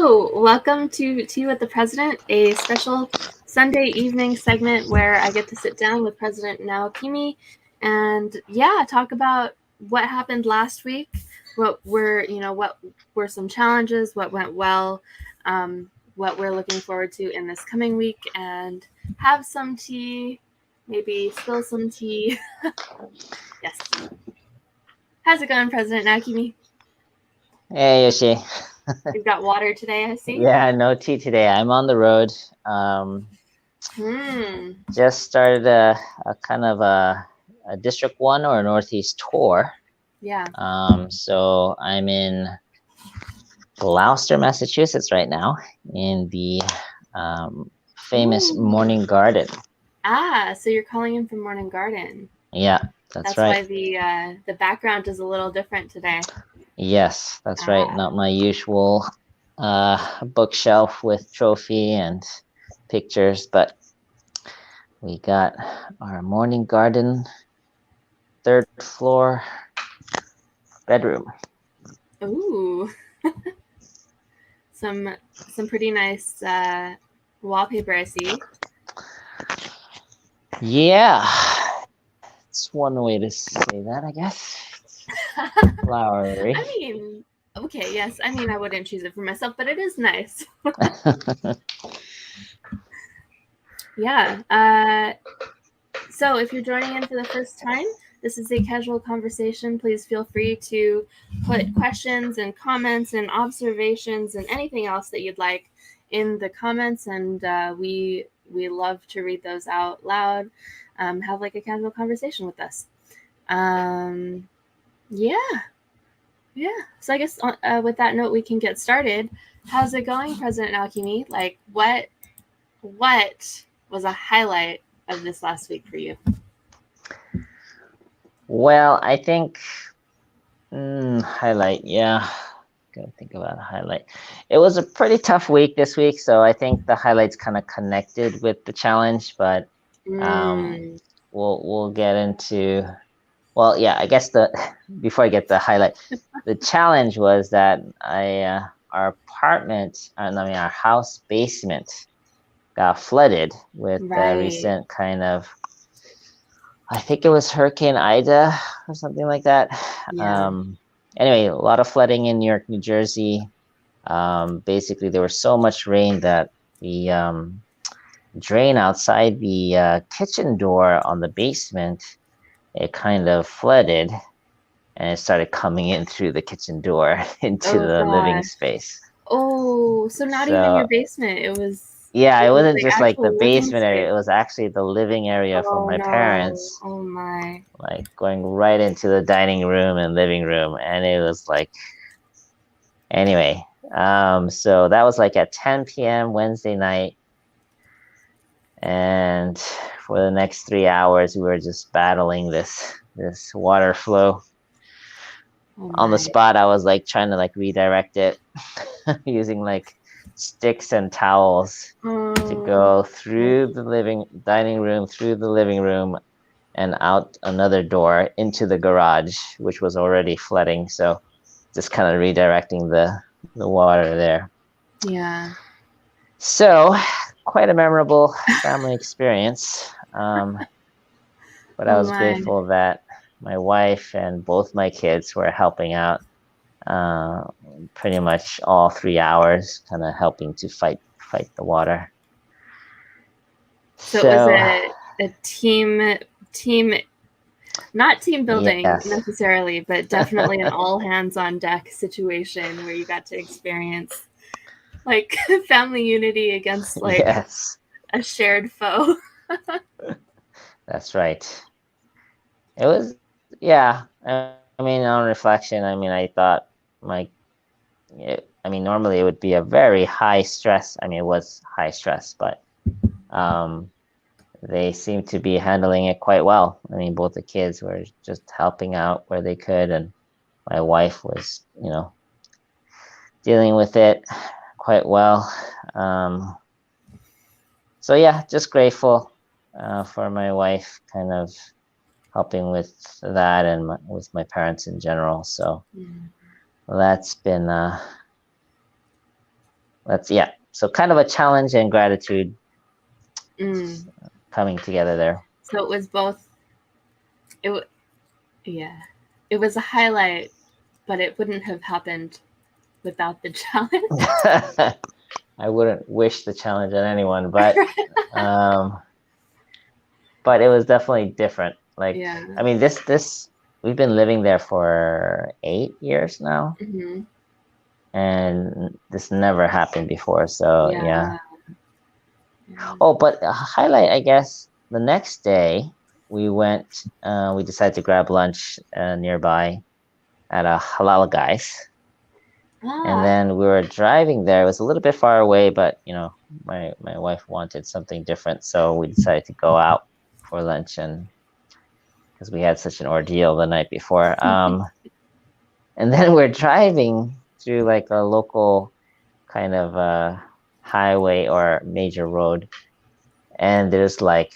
Hello, welcome to Tea with the President, a special Sunday evening segment where I get to sit down with President Naokimi and talk about what happened last week, what were some challenges, what went well, what we're looking forward to in this coming week, and have some tea, maybe spill some tea. Yes. How's it going, President Naokimi? Hey, Yoshie. You've got water today, I see. Yeah, no tea today. I'm on the road. Just started a kind of a District 1 or a Northeast tour. Yeah. So I'm in Gloucester, Massachusetts right now in the famous Morning Garden. So you're calling in from Morning Garden. Yeah, that's right. Why the background is a little different today. Yes, that's right. Not my usual bookshelf with trophy and pictures, but we got our Morning Garden, 3rd floor bedroom. Ooh. some pretty nice wallpaper, I see. Yeah, it's one way to say that, I guess. Flowery. I mean, okay, yes. I mean, I wouldn't choose it for myself, but it is nice. Yeah. So if you're joining in for the first time, this is a casual conversation. Please feel free to put questions and comments and observations and anything else that you'd like in the comments, and we love to read those out loud. Have like a casual conversation with us. Yeah. So I guess with that note, we can get started. How's it going, President Naokimi? Like, what was a highlight of this last week for you? Well, I think highlight. Yeah, gotta think about a highlight. It was a pretty tough week this week, so I think the highlights kind of connected with the challenge. But we'll get into. Well, yeah, I guess before I get the highlight, the challenge was that our apartment, our house basement got flooded with the recent kind of, I think it was Hurricane Ida or something like that. Yeah. Anyway, a lot of flooding in New York, New Jersey. Basically, there was so much rain that the drain outside the kitchen door on the basement, it kind of flooded and it started coming in through the kitchen door into the living space. Oh, so not even your basement. It was. Yeah, it wasn't just like the basement area. It was actually the living area for my parents. Oh my. Like going right into the dining room and living room. And it was like, anyway, so that was like at 10 p.m. Wednesday night. And for the next 3 hours, we were just battling this water flow. On the spot, I was like trying to like redirect it using like sticks and towels to go through the dining room, through the living room, and out another door into the garage, which was already flooding. So just kind of redirecting the water there. Yeah. So quite a memorable family experience. But I was grateful that my wife and both my kids were helping out pretty much all 3 hours, kind of helping to fight the water. So it was a team, not team building necessarily, but definitely an all hands on deck situation where you got to experience like family unity against like a shared foe. That's right. It was, yeah. I mean, on reflection, I mean, I thought normally it would be a very high stress. I mean, it was high stress, but they seemed to be handling it quite well. I mean, both the kids were just helping out where they could, and my wife was, dealing with it quite well. So yeah, just grateful for my wife kind of helping with that and with my parents in general. So that's been So kind of a challenge and gratitude Mm. coming together there. So it was both. Yeah, it was a highlight, but it wouldn't have happened without the challenge. I wouldn't wish the challenge on anyone, but it was definitely different. Like, Yeah. I mean, this we've been living there for 8 years now, Mm-hmm. and this never happened before. So yeah. Yeah. Oh, but a highlight, I guess, the next day we decided to grab lunch nearby at a halal guy's. And then we were driving there. It was a little bit far away, but my wife wanted something different, so we decided to go out for lunch, and because we had such an ordeal the night before. And then we're driving through like a local kind of highway or major road, and there's like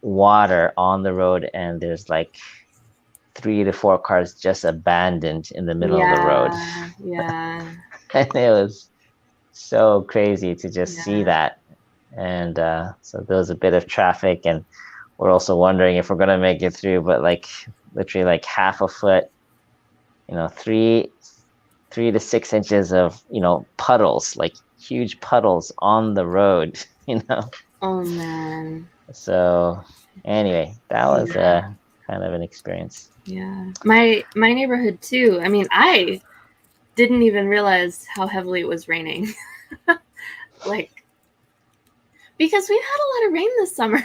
water on the road, and there's like 3 to 4 cars just abandoned in the middle of the road. Yeah. And it was so crazy to just see Yeah. that. And so there was a bit of traffic, and we're also wondering if we're gonna make it through, but like literally like half a foot, 3 to 6 inches of puddles, like huge puddles on the road. Oh man. So anyway, that was Yeah. kind of an experience. Yeah. My neighborhood too. I mean, I didn't even realize how heavily it was raining. Like, because we've had a lot of rain this summer,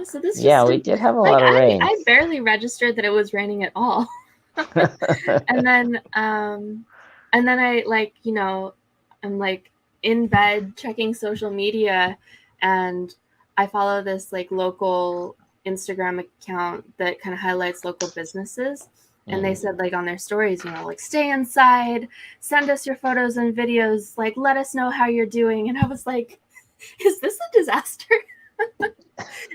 so this We did have a like lot of rain. I barely registered that it was raining at all. and then I I'm like in bed checking social media, and I follow this like local Instagram account that kind of highlights local businesses. And they said, like, on their stories, like, stay inside, send us your photos and videos, like, let us know how you're doing. And I was like, is this a disaster?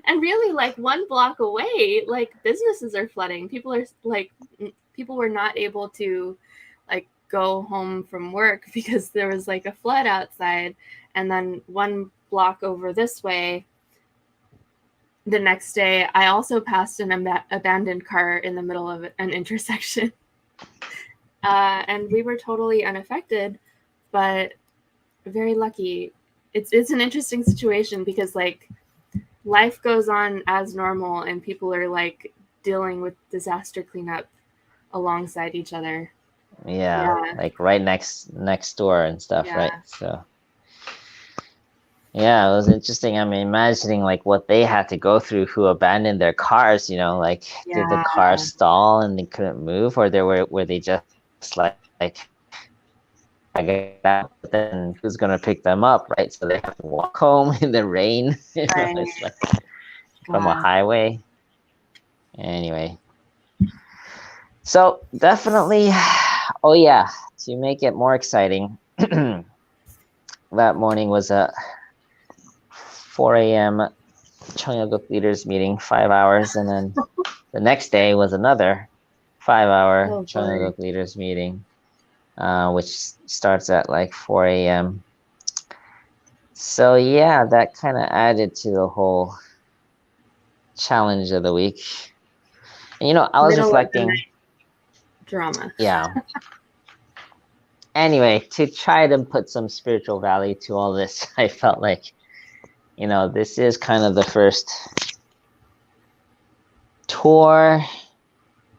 And really, like, 1 block away, like, businesses are flooding. People were not able to, like, go home from work because there was, like, a flood outside. And then 1 block over this way, the next day, I also passed an abandoned car in the middle of an intersection. And we were totally unaffected, but very lucky. It's an interesting situation because, like, life goes on as normal and people are, like, dealing with disaster cleanup alongside each other. Yeah. Like right next door and stuff, right? So yeah, it was interesting. I'm imagining like what they had to go through who abandoned their cars, like did the car stall and they couldn't move, or were they just like I get out, but then who's gonna pick them up, right? So they have to walk home in the rain. It's like from a highway. Anyway. So definitely, oh yeah, to make it more exciting, that morning was a 4 a.m. Cheongguk leaders meeting, 5 hours, and then the next day was another 5-hour Cheongguk leaders meeting, which starts at like 4 a.m. So yeah, that kind of added to the whole challenge of the week. And I was reflecting drama. Yeah. Anyway, to try to put some spiritual value to all this, I felt like, this is kind of the first tour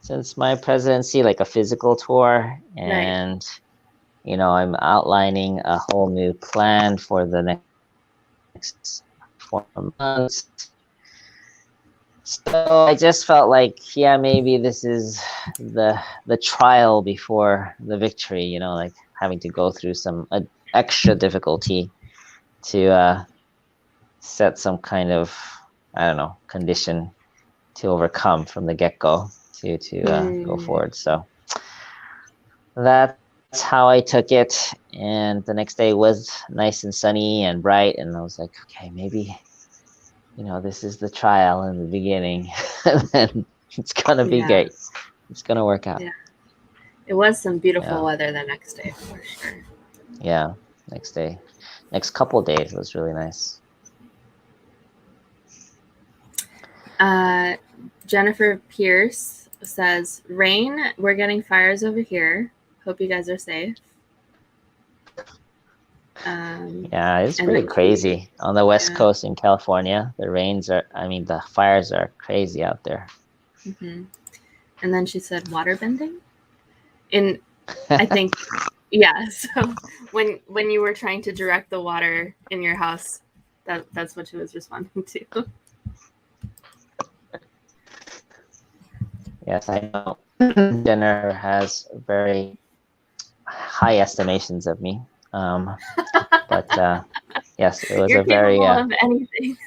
since my presidency, like a physical tour. And, I'm outlining a whole new plan for the next 4 months. So I just felt like, yeah, maybe this is the trial before the victory, like having to go through some extra difficulty to set some kind of, I don't know, condition to overcome from the get-go to go forward. So that's how I took it. And the next day was nice and sunny and bright, and I was like, okay, maybe this is the trial in the beginning, and then it's gonna be great. It's gonna work out. Yeah. It was some beautiful weather the next day for sure. Yeah. next day. Next couple days was really nice. Jennifer Pierce says, rain, we're getting fires over here. Hope you guys are safe. Yeah, it's pretty crazy on the West Coast in California. The fires are crazy out there. Mm-hmm. And then she said water bending. I think, yeah. So when you were trying to direct the water in your house, that's what she was responding to. Yes, I know. Jenner has very high estimations of me. But yes, it was You're a very capable of anything.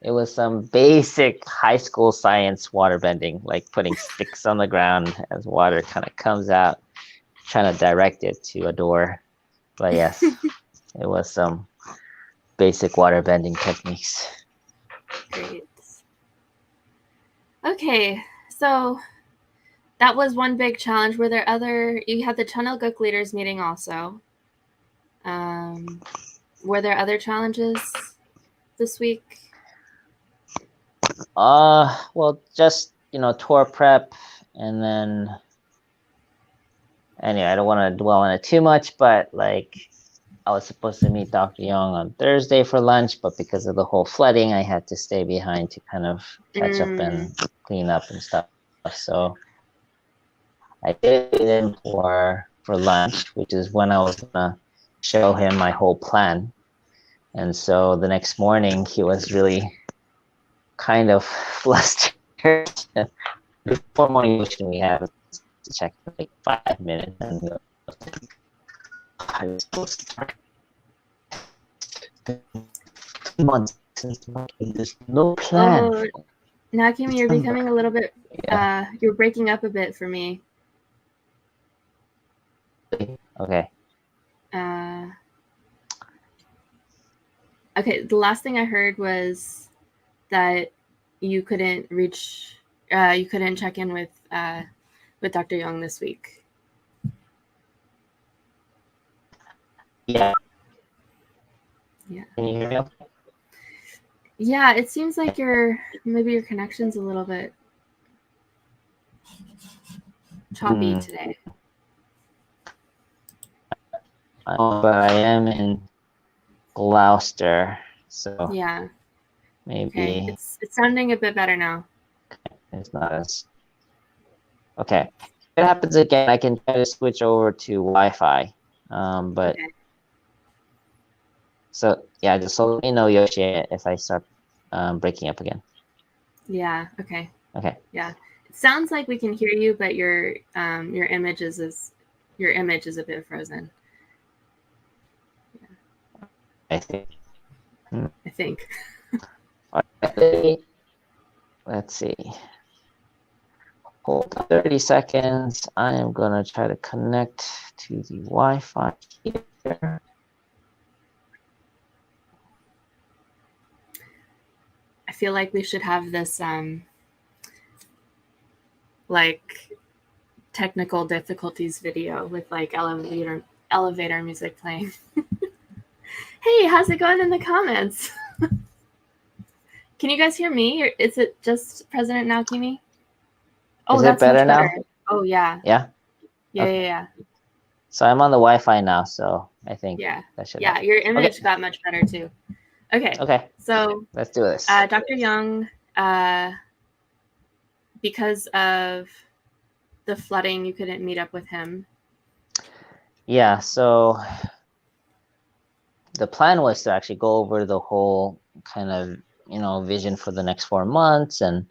it was some basic high school science water bending, like putting sticks on the ground as water kind of comes out, trying to direct it to a door. But yes, it was some basic water bending techniques. Great. Okay, so that was one big challenge. Were there other? You had the Chunilguk leaders meeting also. Were there other challenges this week? Well, just tour prep, and then anyway, I don't want to dwell on it too much, but like I was supposed to meet Dr. Young on Thursday for lunch, but because of the whole flooding, I had to stay behind to kind of catch up and clean up and stuff. So I did him for lunch, which is when I was gonna show him my whole plan. And so the next morning, he was really kind of flustered. Before morning motion, we have to check for like 5 minutes, and I was supposed to start months since there's no plan. Oh, Naokimi, you're becoming a little bit. You're breaking up a bit for me. Okay. Okay. The last thing I heard was that you couldn't reach. You couldn't check in with Dr. Young this week. Yeah. Yeah. Can you hear me okay? Yeah, it seems like maybe your connection's a little bit choppy today. But I am in Gloucester, so yeah, maybe it's sounding a bit better now. It's not as okay. If it happens again, I can try to switch over to Wi-Fi. But okay. So yeah, just let me know, Yoshie, if I start breaking up again. Yeah. Okay. Okay. Yeah. It sounds like we can hear you, but your image is a bit frozen. Yeah. I think. I think. Let's see. Hold 30 seconds. I am gonna try to connect to the Wi-Fi here. I feel like we should have this like technical difficulties video with like elevator music playing. Hey, how's it going in the comments? Can you guys hear me? Or is it just President Naokimi? Oh, is that's it better much better. now? Oh yeah. Yeah. Yeah, okay. yeah. So I'm on the Wi-Fi now, so I think that should help. Your image got much better too. Okay. So let's do this. Dr. Young, because of the flooding, you couldn't meet up with him. Yeah, so the plan was to actually go over the whole kind of vision for the next 4 months, and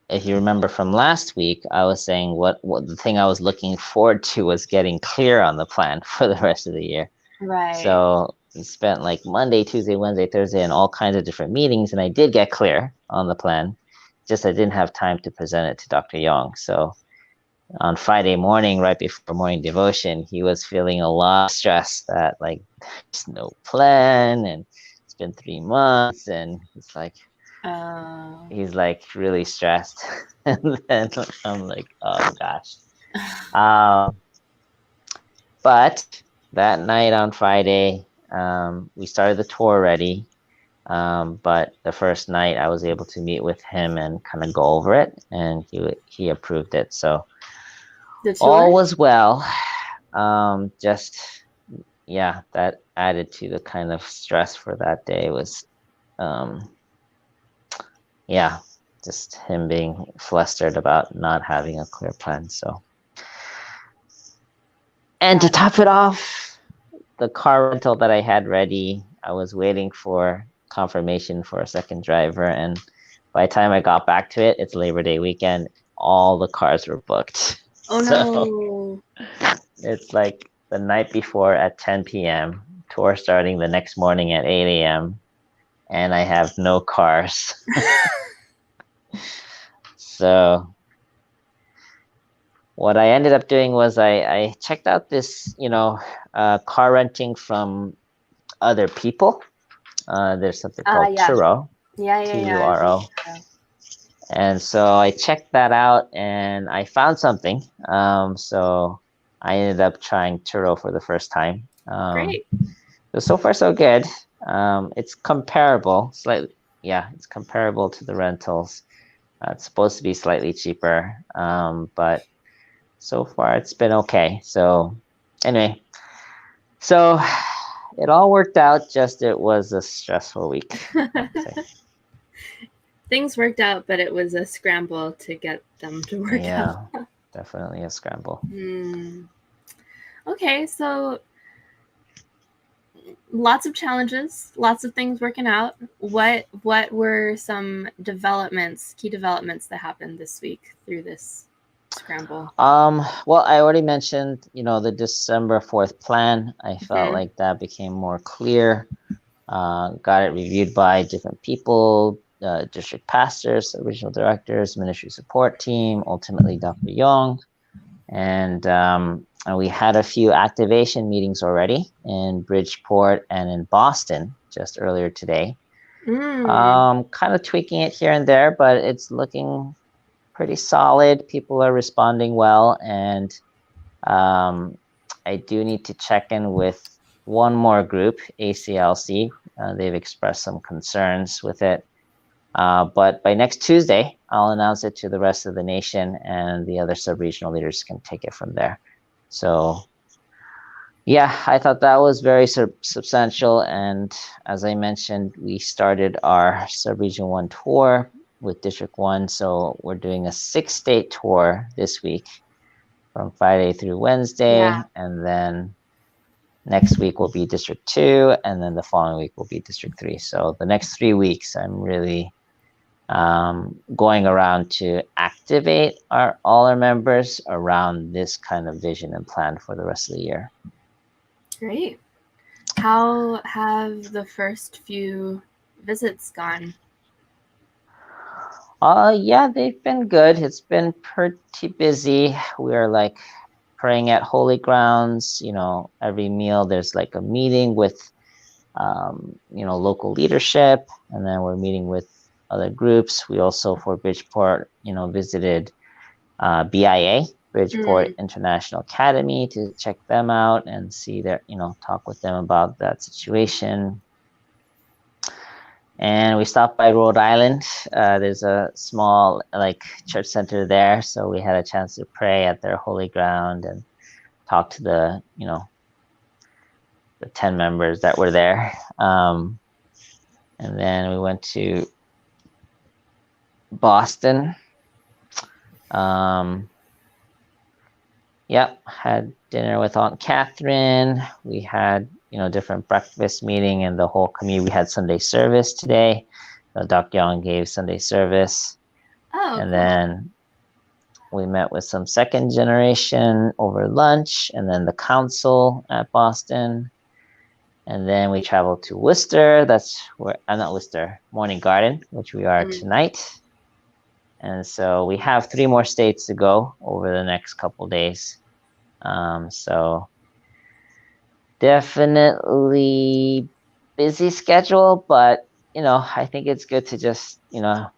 if you remember from last week, I was saying what the thing I was looking forward to was getting clear on the plan for the rest of the year. Right. So we spent like Monday, Tuesday, Wednesday, Thursday, and all kinds of different meetings, and I did get clear on the plan. Just I didn't have time to present it to Dr. Young. So on Friday morning, right before morning devotion, he was feeling a lot of stress that like there's no plan, and it's been 3 months, and he's like really stressed. And then I'm like, oh gosh. Um, but that night on Friday, we started the tour already. But the first night I was able to meet with him and kind of go over it, and he approved it. So The all tour? was well. Just yeah, that added to the kind of stress for that day was, um, yeah, just him being flustered about not having a clear plan. So, and to Got it. top it off, the car rental that I had ready, I was waiting for confirmation for a second driver, and by the time I got back to it, it's Labor Day weekend. All the cars were booked. Oh So no. it's like the night before at 10 p.m., tour starting the next morning at 8 a.m., and I have no cars. So what I ended up doing was I checked out this, car renting from other people. There's something called Yeah. Turo, Yeah. I've Turo. used that. And so I checked that out and I found something. So I ended up trying Turo for the first time. Great. So far so good. It's comparable, slightly, yeah, it's comparable to the rentals. It's supposed to be slightly cheaper, but so far it's been okay. So anyway, so it all worked out. Just it was a stressful week, I would say. Things worked out, but it was a scramble to get them to work out. Yeah, definitely a scramble. Okay, so lots of challenges, lots of things working out. What were some key developments that happened this week through this scramble? Well, I already mentioned, the December 4th plan. I felt like that became more clear. Got it reviewed by different people, district pastors, regional directors, ministry support team, ultimately Dr. Young. And we had a few activation meetings already in Bridgeport and in Boston just earlier today. Kind of tweaking it here and there, but it's looking pretty solid. People are responding well, and I do need to check in with one more group, ACLC. They've expressed some concerns with it. But by next Tuesday, I'll announce it to the rest of the nation, and the other sub-regional leaders can take it from there. So yeah, I thought that was very substantial. And as I mentioned, we started our sub-region 1 tour with District 1. So we're doing a 6-state tour this week from Friday through Wednesday. Yeah. And then next week will be District 2. And then the following week will be District 3. So the next 3 weeks, I'm really going around to activate all our members around this kind of vision and plan for the rest of the year. Great. How have the first few visits gone? Yeah, they've been good. It's been pretty busy. We're like praying at holy grounds. Every meal there's like a meeting with local leadership, and then we're meeting with other groups. We also, for Bridgeport, visited BIA, Bridgeport International Academy, to check them out and see their, talk with them about that situation. And we stopped by Rhode Island. There's a small church center there, so we had a chance to pray at their holy ground and talk to the 10 members that were there. And then we went to Boston. Had dinner with Aunt Catherine. We had, different breakfast meeting and the whole community. We had Sunday service today. Dr. Young gave Sunday service. And cool. then we met with some second generation over lunch, and then the council at Boston. And then we traveled to Worcester. That's where, not Worcester, Morning Garden, which we are tonight. And so we have 3 more states to go over the next couple days. So definitely busy schedule, but I think it's good to just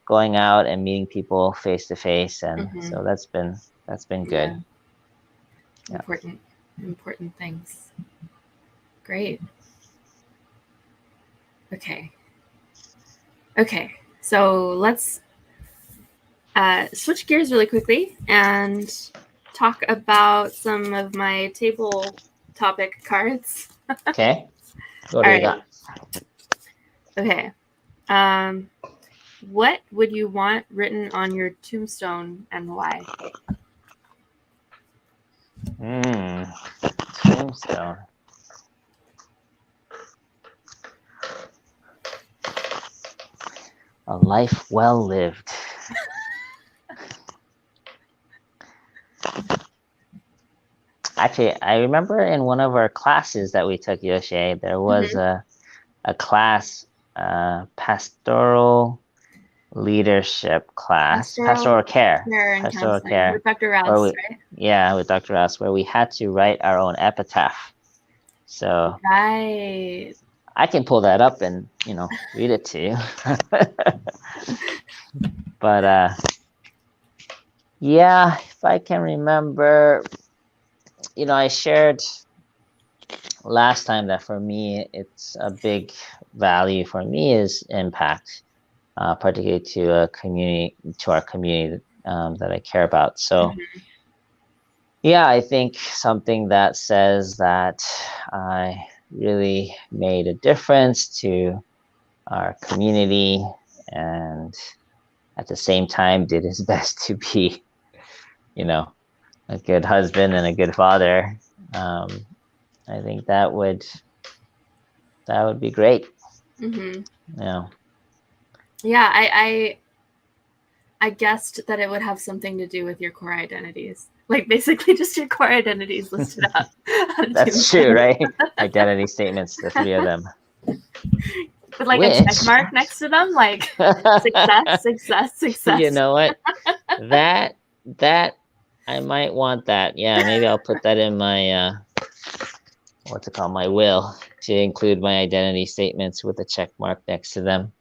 going out and meeting people face to face, and so that's been good. Yeah. Important things. Great. Okay. So let's switch gears really quickly and talk about some of my table topic cards. Okay. What do you got? Okay. What would you want written on your tombstone and why? Tombstone. A life well lived. Actually, I remember in one of our classes that we took, Yoshie, there was a class, pastoral leadership class, pastoral care with Dr. Rouse, right? Yeah, with Dr. Rouse, where we had to write our own epitaph. So right. I can pull that up and read it to you. But yeah, if I can remember, I shared last time that for me, it's a big value for me is impact, particularly to our community that I care about. So yeah, I think something that says that I really made a difference to our community and at the same time did his best to be, a good husband and a good father. I think that would be great. Yeah, I guessed that it would have something to do with your core identities. Like basically just your core identities listed up. That's true, right? Identity statements, the three of them. With like a check mark next to them, like success. You know what? That I might want that. Yeah, maybe I'll put that in my what's it called? My will, to include my identity statements with a check mark next to them.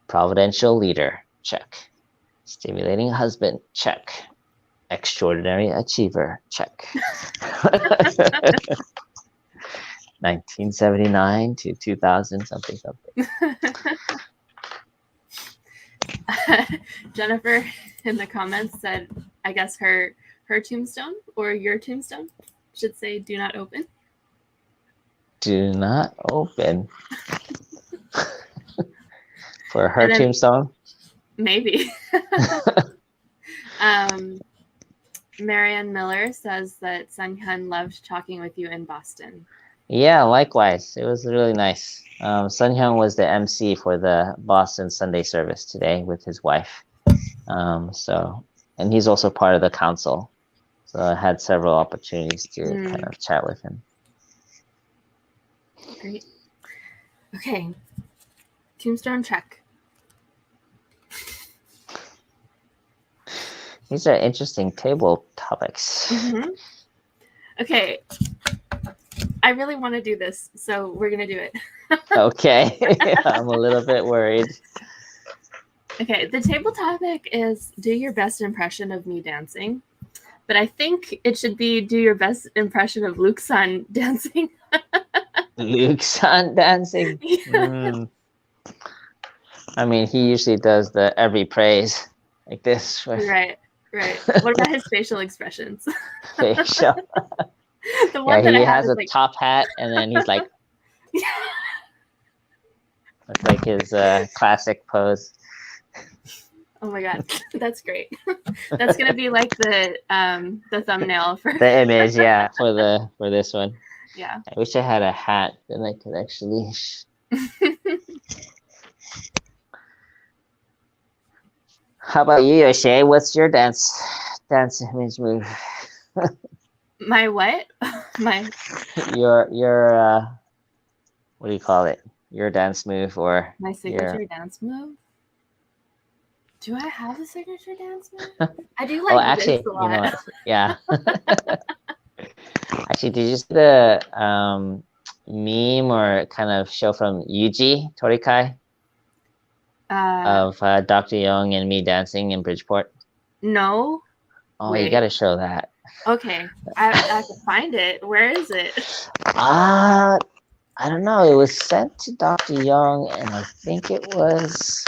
Providential leader, check. Stimulating husband, check. Extraordinary achiever, check. 1979 to 2000 something. Jennifer in the comments said, I guess her tombstone or your tombstone should say do not open. Do not open. For her tombstone? Maybe. Marianne Miller says that Sun Hyun loved talking with you in Boston. Yeah, likewise. It was really nice. Sun Hyun was the MC for the Boston Sunday service today with his wife. And he's also part of the council. So I had several opportunities to kind of chat with him. Great. Okay. Tombstone check. These are interesting table topics. Okay. I really want to do this, so we're going to do it. Okay. I'm a little bit worried. Okay, the table topic is do your best impression of me dancing. But I think it should be do your best impression of Luke-san dancing. Luke-san dancing? Yeah. I mean, he usually does the every praise like this. Right. What about his facial expressions? Facial. The one that he I has a top hat, and then he's like, it's like his classic pose. Oh my god, that's great. That's gonna be like the thumbnail for the image, yeah, for this one. Yeah. I wish I had a hat that I could actually. How about you, Yoshie? What's your dance image move? My what? Your what do you call it? Your dance move or my signature dance move? Do I have a signature dance move? I do like this a lot. Yeah. Actually, did you see the meme or kind of show from Yuji Torikai of Dr. Young and me dancing in Bridgeport? No. Oh, you got to show that. Okay, I have to find it. Where is it? I don't know. It was sent to Dr. Young, and I think it was.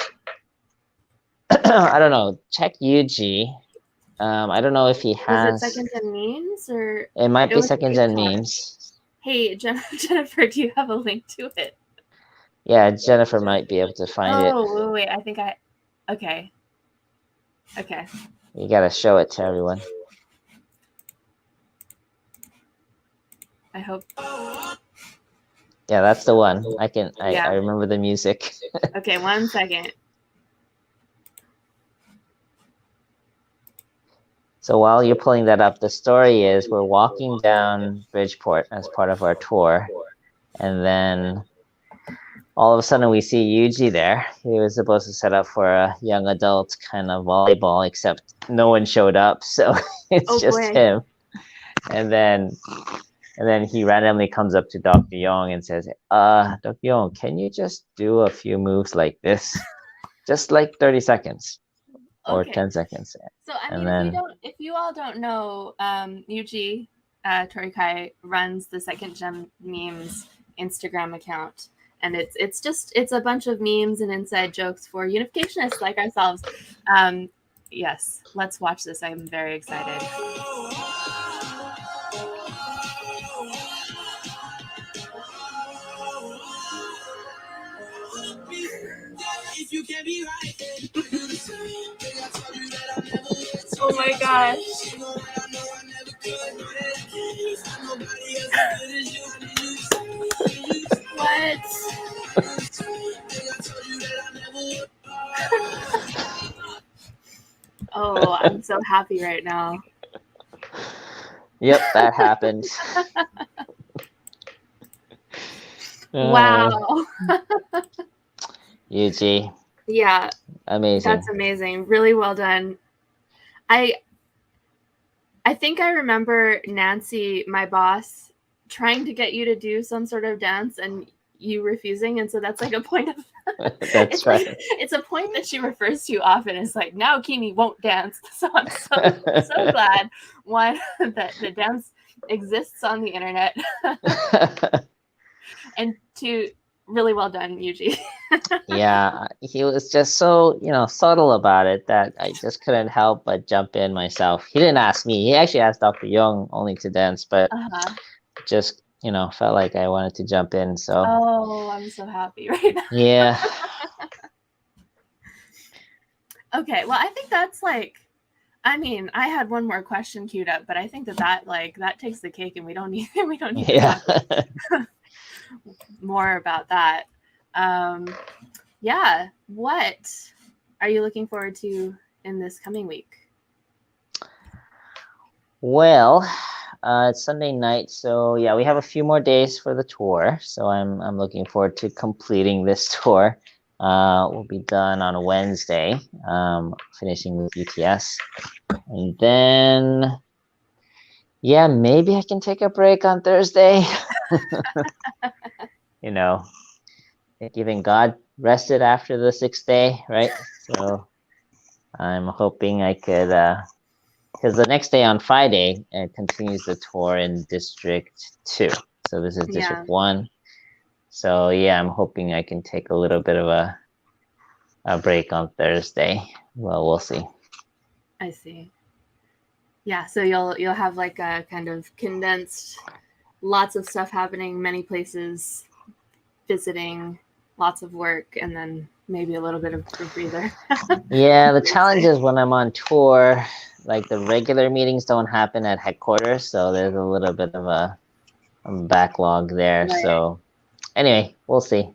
I don't know. Check UG. I don't know if he Was it has. second gen memes or It might it be was a second gen TikTok? memes. Hey, Jennifer, do you have a link to it? Yeah, Jennifer might be able to find it. Oh, wait, I think okay. Okay. You gotta show it to everyone. I hope. Yeah, that's the one. I Yeah. remember the music. Okay, 1 second. So while you're pulling that up, the story is we're walking down Bridgeport as part of our tour, and then all of a sudden we see Yuji there. He was supposed to set up for a young adult kind of volleyball, except no one showed up, so it's just him. And then he randomly comes up to Dr. Young and says, Dr. Young, can you just do a few moves like this? Just like 30 seconds or 10 seconds. So I mean, if you all don't know, Yuji Torikai runs the Second Gen Memes Instagram account, and it's a bunch of memes and inside jokes for unificationists like ourselves. Yes, let's watch this. I'm very excited. If you can't be right, oh my gosh. What? Oh, I'm so happy right now. Yep, that happened. Wow. Yuji. Yeah. Amazing. That's amazing. Really well done. I think I remember Nancy, my boss, trying to get you to do some sort of dance and you refusing, and so that's like a point of that's right. Like, it's a point that she refers to often. It's like, Naokimi won't dance. So I'm so glad that the dance exists on the internet. And really well done, Yuji. Yeah, he was just so, subtle about it that I just couldn't help but jump in myself. He didn't ask me. He actually asked Dr. Young only to dance, but just, felt like I wanted to jump in. So. Oh, I'm so happy right now. Yeah. Okay, well, I think that's like, I mean, I had one more question queued up, but I think that takes the cake, and we don't need to talk more about that. Yeah, what are you looking forward to in this coming week? Well, it's Sunday night, so yeah, we have a few more days for the tour. So I'm looking forward to completing this tour. We'll be done on a Wednesday, finishing with BTS, and then yeah, maybe I can take a break on Thursday. Giving God rested after the 6th day, right? So I'm hoping I could, because the next day on Friday, it continues the tour in District 2. So this is District 1. So yeah, I'm hoping I can take a little bit of a break on Thursday. Well, we'll see. I see. Yeah, so you'll have like a kind of condensed, lots of stuff happening, many places, visiting, lots of work, and then maybe a little bit of a breather. Yeah, the challenge is when I'm on tour, like the regular meetings don't happen at headquarters, so there's a little bit of a backlog there. Right. So anyway, we'll see.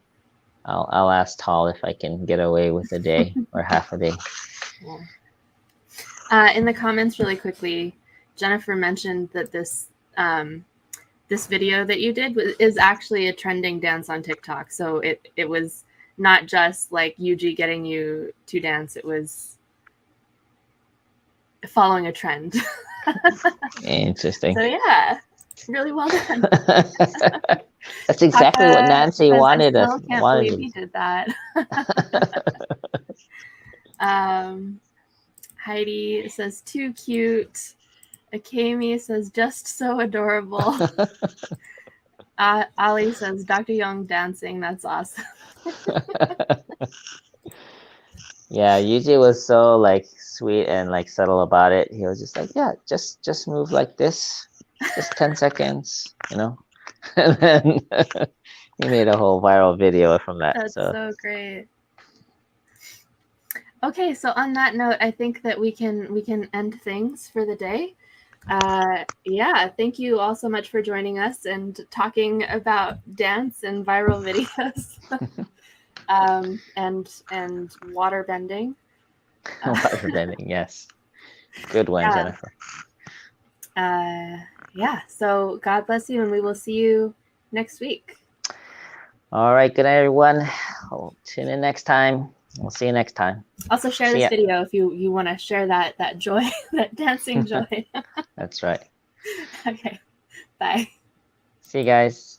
I'll ask Tal if I can get away with a day or half a day. Yeah. In the comments, really quickly, Jennifer mentioned that this video that you did is actually a trending dance on TikTok. So it was not just like Yuji getting you to dance. It was following a trend. Interesting. So yeah, really well done. That's exactly what Nancy wanted us. I still can't believe he did that. Heidi says, too cute. Akemi says, just so adorable. Ali says, Dr. Young dancing, that's awesome. Yeah, Yuji was so like sweet and like subtle about it. He was just like, yeah, just move like this, just 10 seconds, you know. And then he made a whole viral video from that. That's So so great. Okay, so on that note, I think that we can end things for the day. Yeah, thank you all so much for joining us and talking about dance and viral videos, and water bending. water bending, yes, good one, Yeah. Jennifer. Yeah. So God bless you, and we will see you next week. All right, good night, everyone. I'll tune in next time. We'll see you next time. Also, share See this ya. video if you want to share that joy, that dancing joy. That's right. Okay. Bye. See you guys.